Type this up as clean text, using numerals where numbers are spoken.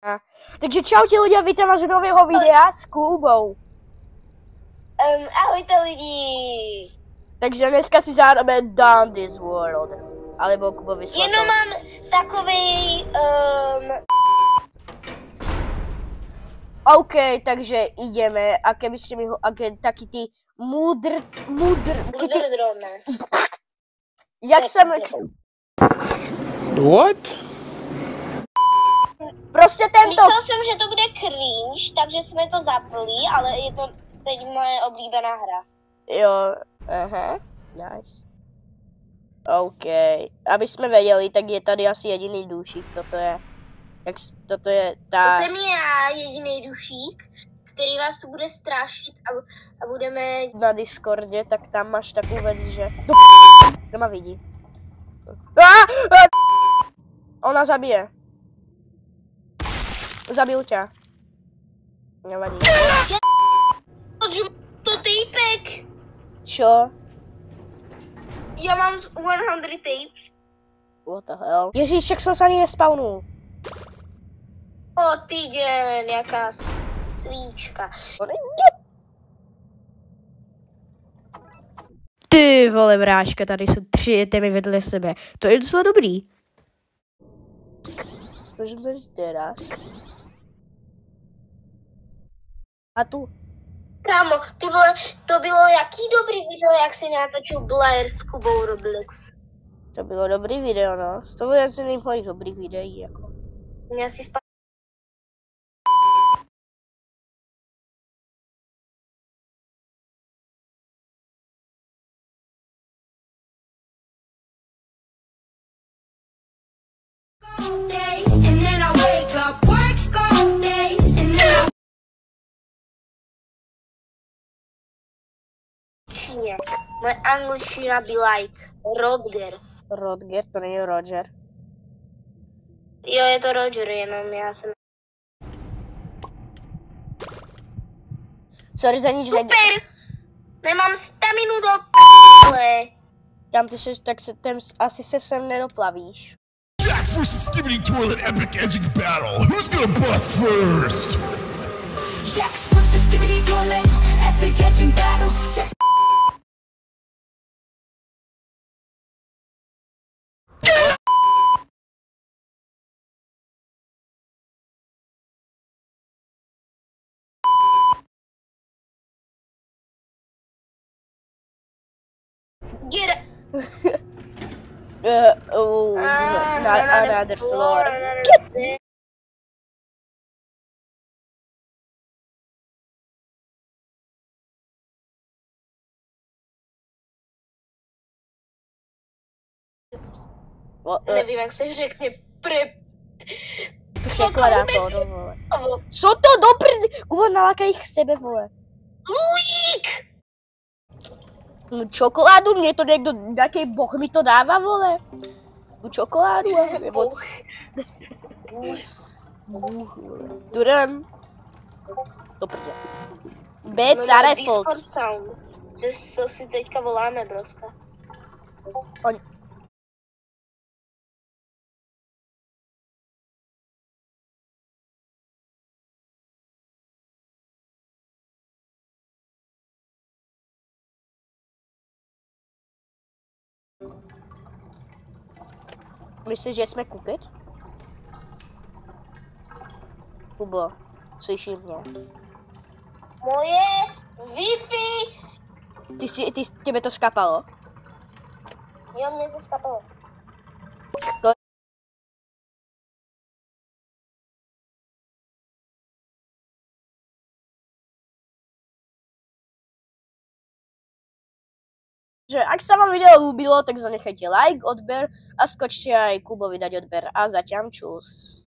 Takže čau ti ľudia, vítam vás u nového videa s Kubou. Ahojte lidi. Takže dneska si zahráme Down This World. Alebo Kubo vysvětlil. Jenom mám takový. OK, takže ideme. A keby ste mi ho, taký ty múdr, drone. Jak jsem... What? Prostě tento... Myslel jsem, že to bude cringe, takže jsme to zapli, ale je to teď moje oblíbená hra. Jo, aha, nice. OK, aby jsme věděli, tak je tady asi jediný dušík, toto je ta... To je jediný dušík, který vás tu bude strašit a budeme... Na Discordě, tak tam máš takovou věc, že... Kdo ma vidí? Ona zabije. Zabil tě. Nevadí. To týpek! Čo? Já mám 100 tapes. What the hell? Ježíš, jak jsem se ani nespawnul. O týden, jaká svíčka. Ty vole, bráška, tady jsou 3 témy vedle sebe. To je docela dobrý. Můžeme to říct teraz. A tu. Kámo, ty vole, to bylo jaký dobrý video, jak si natočil Blair s Kubou Roblox. To bylo dobrý video, no. To bylo jeden z mých dobrých videí, jako. Já si Moje angličtina by like Rodger. Rodger, to není Roger. Jo, je to Roger, jenom já jsem... Sorry za nič. Super! Nemám staminu do p***le. Tam ty se, tak se tam asi se sem nedoplavíš. Jax vs. Skibidi Toilet Epic Edging Battle. Who's gonna bust first? Jax vs. Skibidi Toilet Epic Edging Battle. Jax Get Another floor. Nevím, jak se řekne Překladátor, vole. Co to do prd... Kuba, nalákaj ich sebe, vole. Lujík! Čokoládu, mě to někdo, nějaký boh mi to dává, vole. Tu čokoládu, nebo... Durem. Do prdě. Bad Zara Fox. Co si teďka voláme, broska? Oni... Myslíš, že jsme kukit? Kubo, slyšíš mě? Moje Wi-Fi! Těbe to skapalo? Jo, mě to skapalo. To... Že ak sa vám video ľúbilo, tak zanechajte like, odber a skočte aj Kubovi dať odber. A zatiaľ čus.